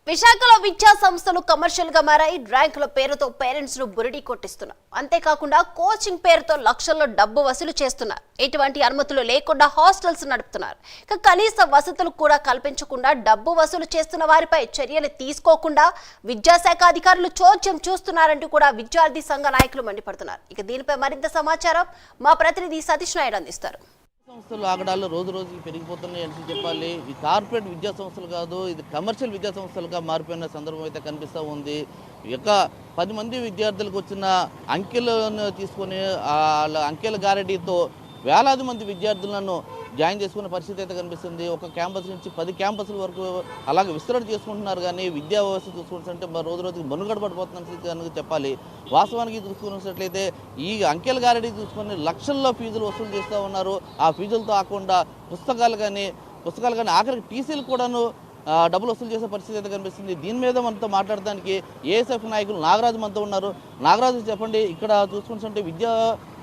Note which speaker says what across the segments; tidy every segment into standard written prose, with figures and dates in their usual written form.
Speaker 1: విశాఖలో విద్యా సంస్థలు కమర్షియల్ గా మారాయి. ర్యాంకుల పేరుతో పేరెంట్స్ ను బురిడి కొట్టిస్తున్నారు. అంతేకాకుండా కోచింగ్ పేరుతో లక్షల్లో డబ్బు వసూలు చేస్తున్నారు. ఎటువంటి అనుమతులు లేకుండా హాస్టల్స్ నడుపుతున్నారు. కనీస వసతులు కూడా కల్పించకుండా డబ్బు వసూలు చేస్తున్న వారిపై చర్యలు తీసుకోకుండా విద్యాశాఖ అధికారులు చోద్యం చూస్తున్నారంటూ కూడా విద్యార్థి సంఘ నాయకులు మండిపడుతున్నారు. దీనిపై మరింత సమాచారం మా ప్రతినిధి సతీష్ నాయుడు అందిస్తారు.
Speaker 2: సంస్థలు ఆగడాలు రోజు రోజుకి పెరిగిపోతున్నాయి అని చెప్పాలి. ఈ కార్పొరేట్ విద్యా సంస్థలు కాదు, ఇది కమర్షియల్ విద్యా సంస్థలుగా మారిపోయిన సందర్భం అయితే కనిపిస్తూ ఉంది. ఇక 10 మంది విద్యార్థులకు వచ్చిన అంకెలను తీసుకొని అంకెల గ్యారెంటీతో వేలాది మంది విద్యార్థులను జాయిన్ చేసుకునే పరిస్థితి అయితే కనిపిస్తుంది. ఒక క్యాంపస్ నుంచి 10 క్యాంపస్ల వరకు అలాగే విస్తరణ చేసుకుంటున్నారు. కానీ విద్యా వ్యవస్థ చూసుకుంటే రోజు రోజుకి మనుగడ పడిపోతున్న చెప్పాలి. వాస్తవానికి చూసుకున్నట్లయితే ఈ అంకెల గారెడీ చూసుకొని లక్షల్లో ఫీజులు వసూలు చేస్తూ ఉన్నారు. ఆ ఫీజులతో కాకుండా పుస్తకాలు కానీ ఆఖరికి టీసీలు కూడాను డబ్బులు వసూలు చేసే పరిస్థితి అయితే కనిపిస్తుంది. దీని మీద మనతో మాట్లాడడానికి ఏఎస్ఎఫ్ నాయకులు నాగరాజు మనతో ఉన్నారు. నాగరాజు, చెప్పండి, ఇక్కడ చూసుకుంటుంటే విద్యా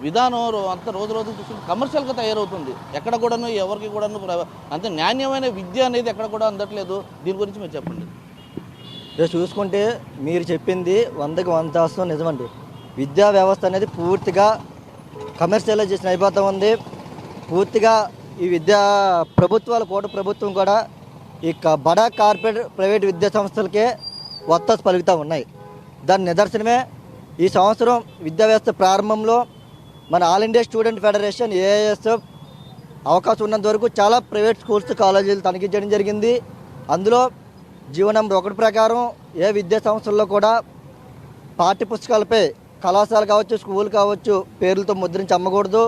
Speaker 2: విధానం అంతా రోజు రోజు చూసుకుంటే కమర్షియల్గా తయారవుతుంది. ఎక్కడ కూడాను ఎవరికి కూడాను అంత నాణ్యమైన విద్య అనేది ఎక్కడ కూడా అందట్లేదు. దీని గురించి మీరు చెప్పండి.
Speaker 3: చూసుకుంటే మీరు చెప్పింది 100కి 100% నిజమండి. విద్యా వ్యవస్థ అనేది పూర్తిగా కమర్షియలైజేషన్ అయిపోతూ ఉంది. పూర్తిగా ఈ ప్రభుత్వాల ప్రభుత్వం కూడా ఈ బడా కార్పొరేట్ ప్రైవేట్ విద్యా సంస్థలకే వత్తాసు పలుకుతూ ఉన్నాయి. దాని నిదర్శనమే ఈ సంవత్సరం విద్యా వ్యవస్థ ప్రారంభంలో మన all India student federation AISF అవకాశం ఉన్నంత వరకు చాలా ప్రైవేట్ స్కూల్స్ కాలేజీలు తనిఖీ చేయడం జరిగింది. అందులో జీవో నెంబర్ 1 ప్రకారం ఏ విద్యా సంస్థల్లో కూడా పాఠ్యపుస్తకాలపై కళాశాల కావచ్చు, స్కూల్ కావచ్చు, పేర్లతో ముద్రించి అమ్మకూడదు.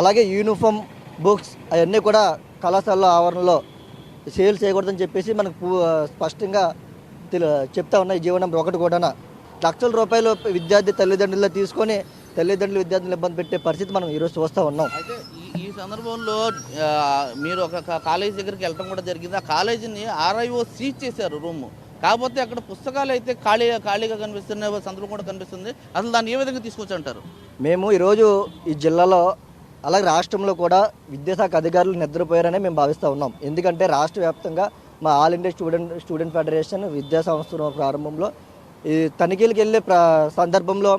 Speaker 3: అలాగే యూనిఫామ్, బుక్స్ అవన్నీ కూడా కళాశాలలో ఆవరణలో సేల్ చేయకూడదని చెప్పేసి మనకు స్పష్టంగా చెప్తా ఉన్నాయి. జీవో నెంబర్ 1 కూడా లక్షల రూపాయలు విద్యార్థి తల్లిదండ్రులు తీసుకొని విద్యార్థులు ఇబ్బంది పెట్టే పరిస్థితి మనం ఈరోజు చూస్తూ ఉన్నాం.
Speaker 2: అయితే ఈ సందర్భంలో మీరు ఒక కాలేజీ దగ్గరికి వెళ్ళడం కూడా జరిగింది. ఆ కాలేజీని ఆర్ఐఓ సీజ్ చేశారు రూమ్. కాకపోతే అక్కడ పుస్తకాలు అయితే ఖాళీగా కనిపిస్తున్న సందర్భం కూడా కనిపిస్తుంది. అసలు దాన్ని ఏ విధంగా తీసుకొచ్చి అంటారు?
Speaker 3: మేము ఈరోజు ఈ జిల్లాలో అలాగే రాష్ట్రంలో కూడా విద్యాశాఖ అధికారులు నిద్రపోయారని మేము భావిస్తూ ఉన్నాం. ఎందుకంటే రాష్ట్ర వ్యాప్తంగా మా ఆల్ ఇండియా స్టూడెంట్ ఫెడరేషన్ విద్యా సంస్థ ప్రారంభంలో ఈ తనిఖీలకు వెళ్ళే సందర్భంలో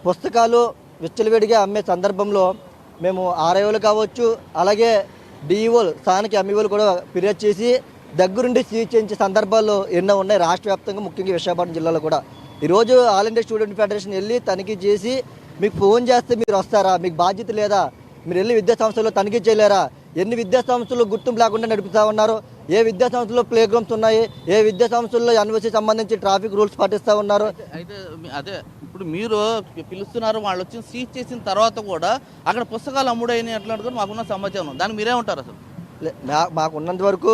Speaker 3: పుస్తకాలు విచ్చలవిడిగా అమ్మే సందర్భంలో మేము ఆర్ఐఓలు కావచ్చు, అలాగే డిఈఓలు, స్థానిక ఎంఈఓలు కూడా ఫిర్యాదు చేసి దగ్గరుండి సీజ్ చేయించే సందర్భాలు ఎన్నో ఉన్నాయి రాష్ట్ర వ్యాప్తంగా, ముఖ్యంగా విశాఖపట్నం జిల్లాలో కూడా. ఈరోజు ఆల్ ఇండియా స్టూడెంట్ ఫెడరేషన్ వెళ్ళి తనిఖీ చేసి మీకు ఫోన్ చేస్తే మీరు వస్తారా? మీకు బాధ్యత లేదా? మీరు వెళ్ళి విద్యా సంస్థల్లో తనిఖీ చేయలేరా? ఎన్ని విద్యా సంస్థలు గుర్తింపు లేకుండా నడుపుతూ ఉన్నారు? ఏ విద్యా సంస్థల్లో ప్లే గ్రౌండ్స్ ఉన్నాయి? ఏ విద్యా సంస్థల్లో ఎన్ఓసి సంబంధించి ట్రాఫిక్ రూల్స్ పాటిస్తూ ఉన్నారు?
Speaker 2: అయితే అదే ఇప్పుడు మీరు పిలుస్తున్నారు, వాళ్ళు వచ్చి సీజ్ చేసిన తర్వాత కూడా అక్కడ పుస్తకాలు అమ్ముడైన అట్లాంటి మాకున్న సమాచారం, దానికి మీరేమంటారు? అసలు
Speaker 3: మాకున్నంత వరకు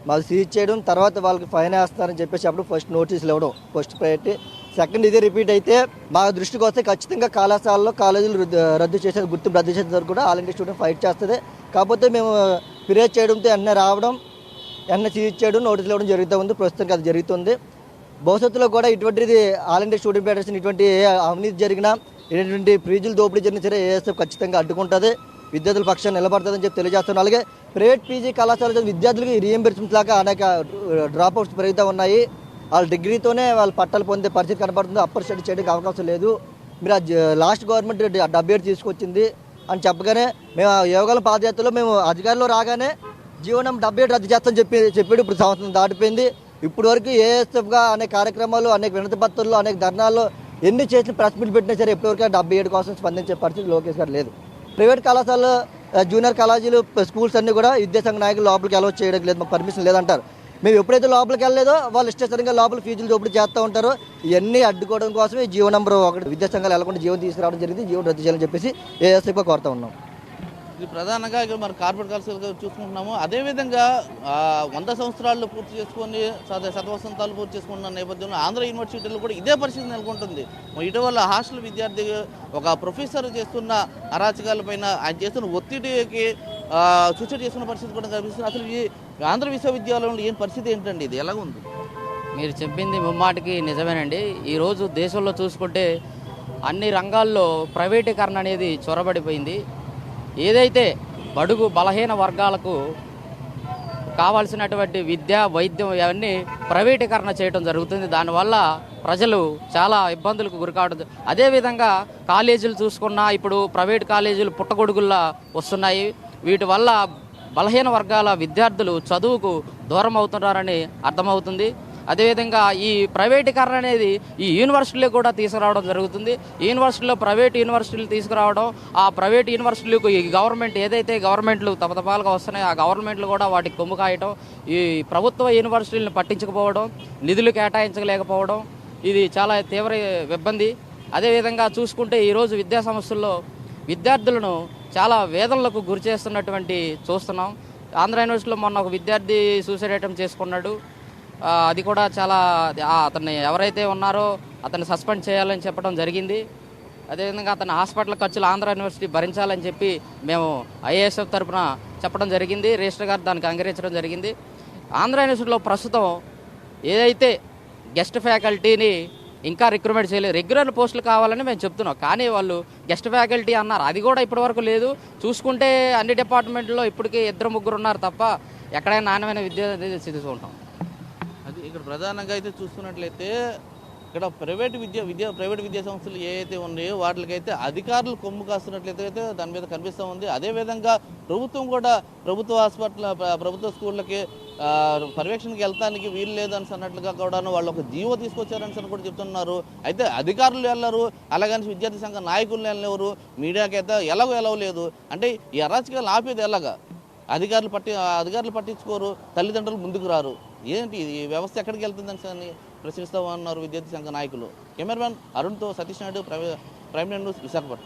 Speaker 3: మాకు సీజ్ చేయడం, తర్వాత వాళ్ళకి ఫైన్ వేస్తారని చెప్పేసి అప్పుడు ఫస్ట్ నోటీసులు ఇవ్వడం ఫస్ట్ ప్రయారిటీ. సెకండ్ ఇదే రిపీట్ అయితే మా దృష్టికి వస్తే ఖచ్చితంగా కళాశాలలో కాలేజీలు రద్దు చేసేది, గుర్తింపు రద్దు చేసే వరకు కూడా ఆల్ ఇండియా స్టూడెంట్ ఫైట్ చేస్తుంది. కాకపోతే మేము ఫిర్యాదు చేయడంతో ఎన్న రావడం, ఎన్న సీజ్ చేయడం, నోటీసులు ఇవ్వడం జరుగుతూ ఉంది. ప్రస్తుతానికి అది జరుగుతుంది. భవిష్యత్తులో కూడా ఇటువంటిది ఆల్ ఇండియా స్టూడెంట్ ఫెడరేషన్ ఇటువంటి ఏ అవినీతి జరిగినా, ఇటువంటి ఫీజులు దోపిడీ జరిగినా సరే ఏఎస్ఎఫ్ ఖచ్చితంగా అడ్డుకుంటుంది, విద్యార్థుల పక్షాన్ని నిలబడుతుందని చెప్పి తెలియజేస్తున్నాను. అలాగే ప్రైవేట్ పీజీ కళాశాల విద్యార్థులకి రీఎంబర్స్మెంట్ లాగా అనేక డ్రాప్ అవుట్స్ పెరుగుతూ ఉన్నాయి. వాళ్ళ డిగ్రీతోనే వాళ్ళు పట్టాలు పొందే పరిస్థితి కనబడుతుంది. అప్పర్ స్టడీ చేయడానికి అవకాశం లేదు. మీరు లాస్ట్ గవర్నమెంట్ 70 తీసుకొచ్చింది అని చెప్పగానే మేము యోగాల పాదయాత్రలో మేము అధికారంలో రాగానే జీవో నెంబర్ 77 రద్దు చేస్తామని చెప్పాడు. ఇప్పుడు సంవత్సరం దాటిపోయింది. ఇప్పటి వరకు ఏఎస్ఎఫ్గా అనేక కార్యక్రమాలు, అనేక వినతి పత్రాలు, అనేక ధర్నాల్లో ఎన్ని చేసిన ప్రెస్ మీట్ పెట్టినా సరే ఇప్పటివరకు 77 కోసం స్పందించే పరిస్థితి లోకేష్ గారు లేదు. ప్రైవేట్ కళాశాలలు, జూనియర్ కాలేజీలు, స్కూల్స్ అన్నీ కూడా విద్యాసంఘ నాయకులు లోపలికి అలౌ చేయడం లేదు, మాకు పర్మిషన్ లేదంటారు. మేము ఎప్పుడైతే లోపలికి వెళ్ళలేదో వాళ్ళు ఇష్టంగా లోపల ఫీజులు దోపిడీ చేస్తూ ఉంటారు. ఇవన్నీ అడ్డుకోవడం కోసమే జీవో నెంబర్ 1 విద్యాసంఘాలు వెళ్లకుండా జీవో తీసుకురావడం జరిగింది. జీవో రద్దు చేయాలని చెప్పేసి ఏఎస్ఎఫ్గా కోరుతూ ఉన్నాం.
Speaker 2: ఇది ప్రధానంగా ఇక్కడ మన కార్పొరేట్ కళాశాలలో చూసుకుంటున్నాము. అదేవిధంగా 100 సంవత్సరాలు పూర్తి చేసుకొని శతవసంతాలు పూర్తి చేసుకున్న నేపథ్యంలో ఆంధ్ర యూనివర్సిటీలో కూడా ఇదే పరిస్థితి నెలకొంటుంది. ఇటీవల హాస్టల్ విద్యార్థి ఒక ప్రొఫెసర్ చేస్తున్న అరాచకాలపైన, ఆయన చేస్తున్న ఒత్తిడికి సూచన చేస్తున్న పరిస్థితి కూడా కనిపిస్తుంది. అసలు ఈ ఆంధ్ర విశ్వవిద్యాలయంలో ఏం పరిస్థితి ఏంటండి? ఇది ఎలా ఉంది?
Speaker 4: మీరు చెప్పింది ముమ్మాటికి నిజమేనండి. ఈరోజు దేశంలో చూసుకుంటే అన్ని రంగాల్లో ప్రైవేటీకరణ అనేది చొరబడిపోయింది. ఏదైతే బడుగు బలహీన వర్గాలకు కావాల్సినటువంటి విద్య వైద్యం ఇవన్నీ ప్రైవేటీకరణ చేయడం జరుగుతుంది. దానివల్ల ప్రజలు చాలా ఇబ్బందులకు గురికావడం. అదేవిధంగా కాలేజీలు చూసుకున్నా ఇప్పుడు ప్రైవేట్ కాలేజీలు పుట్టగొడుగుల్లా వస్తున్నాయి. వీటి వల్ల బలహీన వర్గాల విద్యార్థులు చదువుకు దూరం అవుతున్నారని అర్థమవుతుంది. అదేవిధంగా ఈ ప్రైవేటీకరణ అనేది ఈ యూనివర్సిటీలు కూడా తీసుకురావడం జరుగుతుంది. యూనివర్సిటీలో ప్రైవేట్ యూనివర్సిటీలు తీసుకురావడం, ఆ ప్రైవేట్ యూనివర్సిటీలకు ఈ గవర్నమెంట్ ఏదైతే గవర్నమెంట్లు తపతపాలుగా వస్తున్నాయో ఆ గవర్నమెంట్లు కూడా వాటికి కొమ్ము కాయటం, ఈ ప్రభుత్వ యూనివర్సిటీలను పట్టించకపోవడం, నిధులు కేటాయించలేకపోవడం, ఇది చాలా తీవ్ర ఇబ్బంది. అదేవిధంగా చూసుకుంటే ఈరోజు విద్యా సంస్థల్లో విద్యార్థులను చాలా వేదనలకు గురి చేస్తున్నటువంటి చూస్తున్నాం. ఆంధ్ర యూనివర్సిటీలో మొన్న ఒక విద్యార్థి సూసైడ్ అటెంప్ట్ చేసుకున్నాడు. అది కూడా చాలా అతన్ని ఎవరైతే ఉన్నారో అతన్ని సస్పెండ్ చేయాలని చెప్పడం జరిగింది. అదేవిధంగా అతని హాస్పిటల్ ఖర్చులు ఆంధ్ర యూనివర్సిటీ భరించాలని చెప్పి మేము ఐఏఎస్ఎఫ్ తరఫున చెప్పడం జరిగింది. రిజిస్టర్ గారు దానికి అంగీకరించడం జరిగింది. ఆంధ్ర యూనివర్సిటీలో ప్రస్తుతం ఏదైతే గెస్ట్ ఫ్యాకల్టీని ఇంకా రిక్రూట్మెంట్ చేయలేదు. రెగ్యులర్ పోస్టులు కావాలని మేము చెప్తున్నాం, కానీ వాళ్ళు గెస్ట్ ఫ్యాకల్టీ అన్నారు. అది కూడా ఇప్పటివరకు లేదు. చూసుకుంటే అన్ని డిపార్ట్మెంట్లో ఇప్పటికీ 2-3 ఉన్నారు తప్ప ఎక్కడైనా నాణ్యమైన విద్య తీసుకుంటాం.
Speaker 2: అది ఇక్కడ ప్రధానంగా అయితే చూసుకున్నట్లయితే ఇక్కడ ప్రైవేట్ విద్యా సంస్థలు ఏవైతే ఉన్నాయో వాటికైతే అధికారులు కొమ్ము కాస్తున్నట్లయితే దాని మీద కనిపిస్తూ ఉంది. అదేవిధంగా ప్రభుత్వం కూడా ప్రభుత్వ హాస్పిటల్ ప్రభుత్వ స్కూళ్ళకి పర్యవేక్షణకి వెళ్తానికి వీలు లేదని అన్నట్లుగా కూడా వాళ్ళు ఒక జీవో తీసుకొచ్చారని కూడా చెప్తున్నారు. అయితే అధికారులు వెళ్ళరు, అలాగని విద్యార్థి సంఘ నాయకులు వెళ్ళరు, మీడియాకి అయితే ఎలాగో లేదు. అంటే ఈ అరాచకాలు ఆపేది ఎలాగా? అధికారులు పట్టించుకోరు, తల్లిదండ్రులు ముందుకు రారు. ఏంటి ఈ వ్యవస్థ ఎక్కడికి వెళ్తుందని ప్రశ్నిస్తూ ఉన్నారు విద్యార్థి సంఘ నాయకులు. కెమెరామెన్ అరుణ్తో సతీష్ నాయుడు, ప్రైమ్ న్యూస్, విశాఖపట్నం.